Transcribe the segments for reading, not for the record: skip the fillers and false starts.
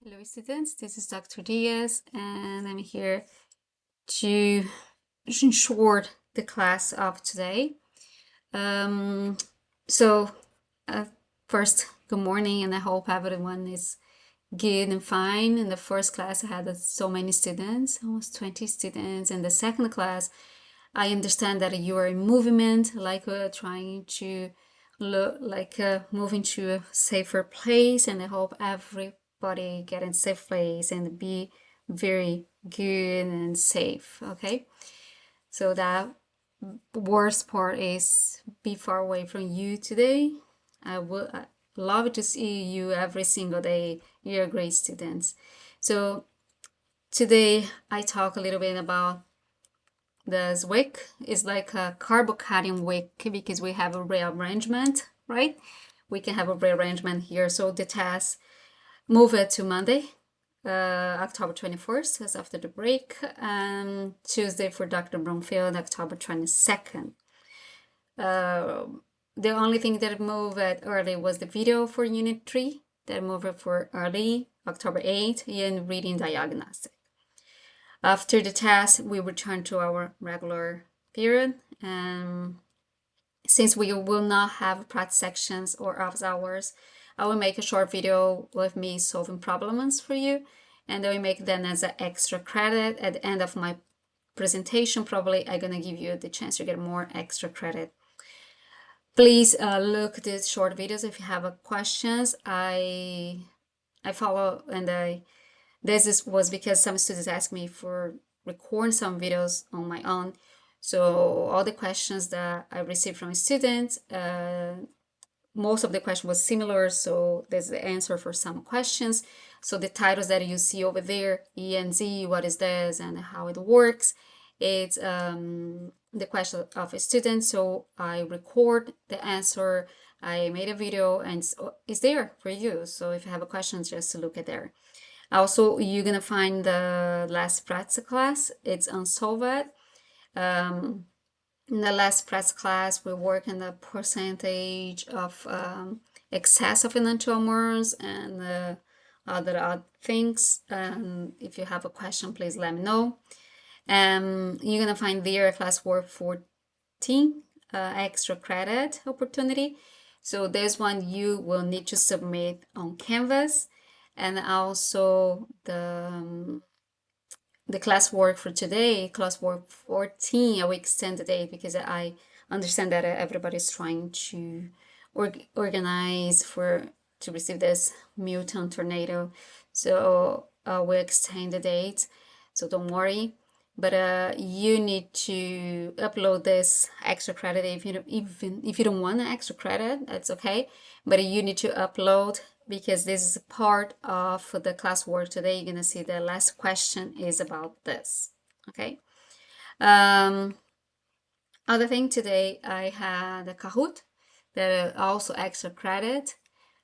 Hello students, this is Dr. Diaz and I'm here to short the class of today. Um, so uh, first, good morning, and I hope everyone is good and fine. In the first class I had so many students, almost 20 students. In the second class I understand that you are in movement, like trying to look like moving to a safer place, and I hope everybody get in safe place and be very good and safe. Okay, so that worst part is be far away from you today. I would love to see you every single day. You're great students. So today I talk a little bit about this week is like a carbo-cutting week because we have a rearrangement, right? We can have a rearrangement here. So the test move it to Monday, October 21st, as after the break, and Tuesday for Dr. Bromfield, October 22nd. The only thing that moved it early was the video for Unit 3, that moved it for early, October 8th, in reading diagnostic. After the test, we return to our regular period. And since we will not have practice sections or office hours, I will make a short video with me solving problems for you. And I will make them as an extra credit at the end of my presentation. Probably I'm gonna give you the chance to get more extra credit. Please look at these short videos if you have questions. I follow and was because some students asked me for record some videos on my own. So all the questions that I received from students, most of the question was similar. So there's the answer for some questions. So the titles that you see over there, E and Z, what is this and how it works, it's the question of a student. So I record the answer. I made a video and it's there for you. So if you have a question, just look at there. Also, you're gonna find the last practice class. It's unsolved. In the last practice class, we work on the percentage of excess of enantiomers and other odd things. If you have a question, please let me know. You're gonna find there class work 14 extra credit opportunity. So this one you will need to submit on Canvas, and also the classwork for today, classwork 14, I will extend the date because I understand that everybody's trying to organize to receive this mutant tornado. So we'll extend the date. So don't worry. But you need to upload this extra credit if you don't want an extra credit, that's okay. But you need to upload because this is part of the classwork today. You're gonna see the last question is about this. Okay. Other thing today, I had a Kahoot that also extra credit.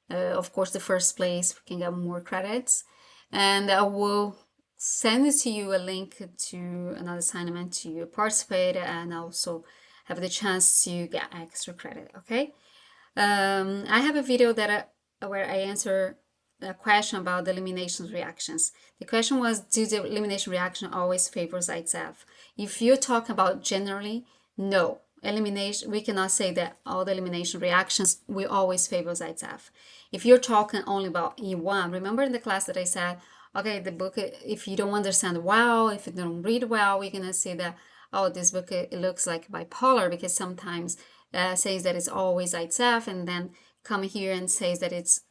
Of course, the first place we can get more credits, and I will send it to you a link to another assignment to participate and also have the chance to get extra credit. Okay. I have a video where I answer a question about the elimination reactions. The question was, do the elimination reaction always favors itself? If you talk about generally, no. Elimination, we cannot say that all the elimination reactions will always favor itself. If you're talking only about E1, remember in the class that I said, okay, the book, if you don't understand well, if you don't read well, we're gonna say that, oh, this book, it looks like bipolar because sometimes says that it's always itself, and then come here and says that it's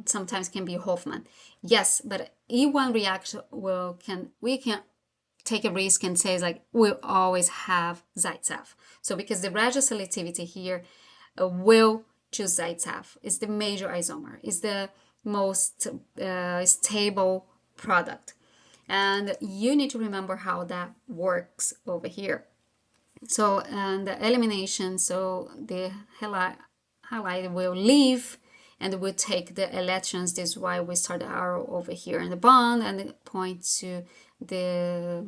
sometimes can be Hoffman. Yes, but E1 reaction we can take a risk and say like we'll always have Zaitsev. So because the radioselectivity here will choose Zaitsev. It's the major isomer. It's the most stable product. And you need to remember how that works over here. So, and the elimination, so the halide will leave and will take the electrons. This is why we start the arrow over here in the bond and point to the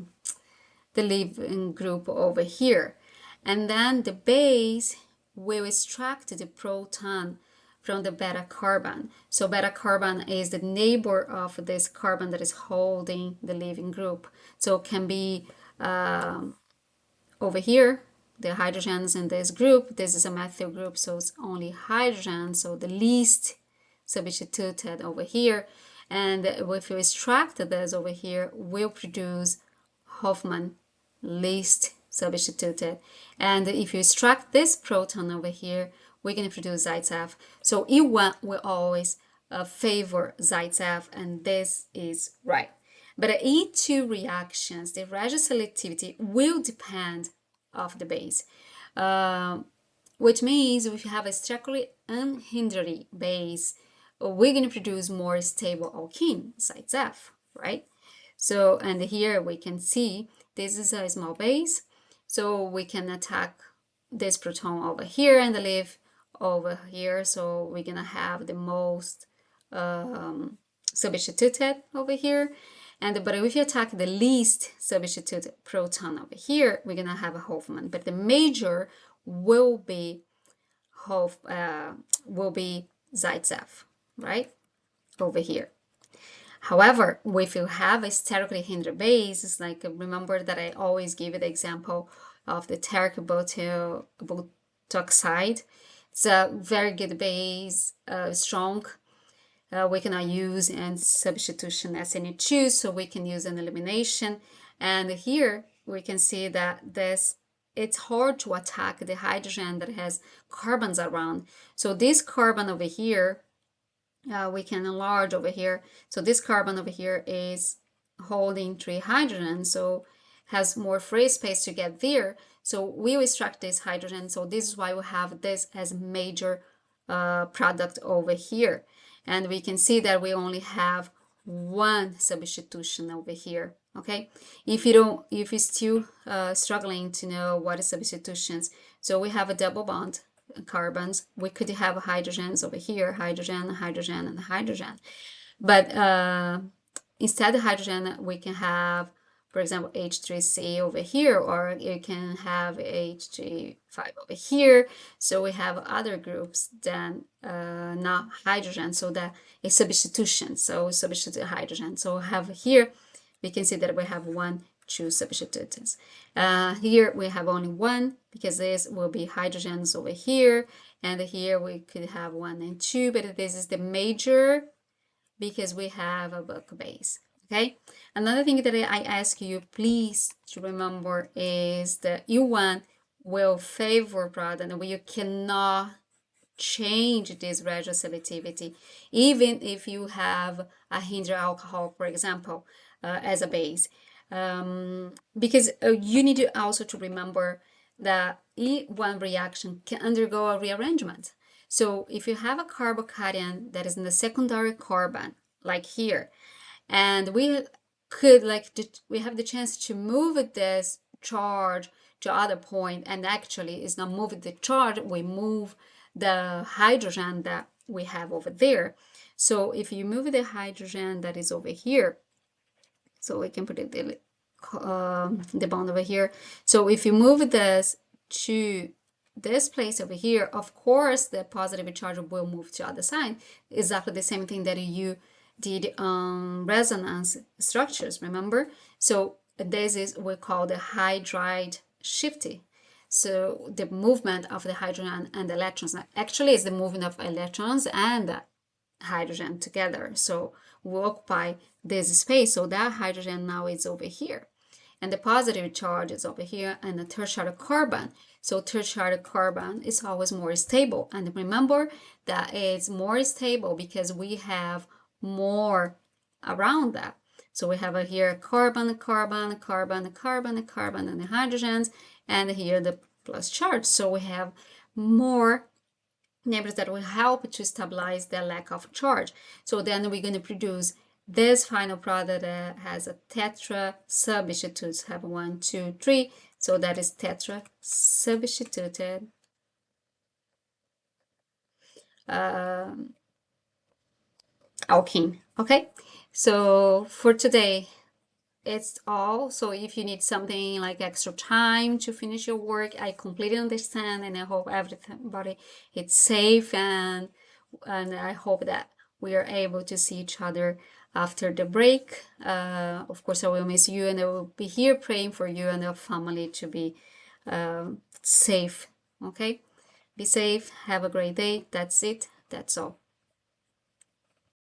leaving group over here. And then the base will extract the proton from the beta carbon. So beta carbon is the neighbor of this carbon that is holding the leaving group. So it can be over here, the hydrogens in this group. This is a methyl group, so it's only hydrogen, so the least substituted over here. And if you extract this over here, will produce Hofmann least substituted. And if you extract this proton over here, we're going to produce Zaitsev. So E1 will always favor Zaitsev, and this is right. But E2 reactions, the radioselectivity will depend of the base, which means if you have a structurally unhindered base, we're going to produce more stable alkene, Zaitsev, right? So, and here we can see this is a small base, so we can attack this proton over here and leave over here. So we're gonna have the most substituted over here. But if you attack the least substituted proton over here, we're gonna have a Hofmann. But the major will be Zaitsev, right? Over here. However, if you have a sterically hindered base, it's like, remember that I always give you the example of the taric butoxide. It's a very good base, strong. We cannot use in substitution SN2, so we can use an elimination. And here we can see that it's hard to attack the hydrogen that has carbons around. So this carbon over here, we can enlarge over here. So this carbon over here is holding 3 hydrogens, so has more free space to get there. So we will extract this hydrogen. So this is why we have this as major product over here. And we can see that we only have one substitution over here. Okay, if you're still struggling to know what is substitutions, so we have a double bond carbons. We could have hydrogens over here, hydrogen, hydrogen, and hydrogen. But instead of hydrogen, we can have, for example, H3C over here, or you can have H35 over here. So we have other groups than not hydrogen, so that is substitution. So substitute hydrogen. So we have here, we can see that we have 1, 2 substitutes. Here we have only 1, because this will be hydrogens over here, and here we could have 1 and 2, but this is the major because we have a book base. Okay, another thing that I ask you please to remember is that U1 will favor product, and you cannot change this radioselectivity even if you have a hindered alcohol, for example, as a base, because you need to also to remember that E1 reaction can undergo a rearrangement. So if you have a carbocation that is in the secondary carbon, like here, and we could we have the chance to move this charge to other point, and actually it's not moving the charge, we move the hydrogen that we have over there. So if you move the hydrogen that is over here, so we can put it the bond over here. So if you move this to this place over here, of course the positive charge will move to the other side. Exactly the same thing that you did on resonance structures, remember? So this is we call the hydride shifting. So the movement of the hydrogen and the electrons actually is the movement of electrons and the hydrogen together. So we occupy this space. So that hydrogen now is over here, and the positive charge is over here, and the tertiary carbon. So tertiary carbon is always more stable. And remember that it's more stable because we have more around that. So we have here carbon, carbon, carbon, carbon, carbon, and the hydrogens, and here the plus charge. So we have more neighbors that will help to stabilize the lack of charge. So then we're going to produce this final product that has a tetra substitutes, have 1, 2, 3. So that is tetra substituted alkene. Okay, so for today it's all. So if you need something like extra time to finish your work, I completely understand, and I hope everybody it's safe and and I hope that we are able to see each other after the break. Of course, I will miss you, and I will be here praying for you and your family to be safe. Okay, be safe. Have a great day. That's it. That's all.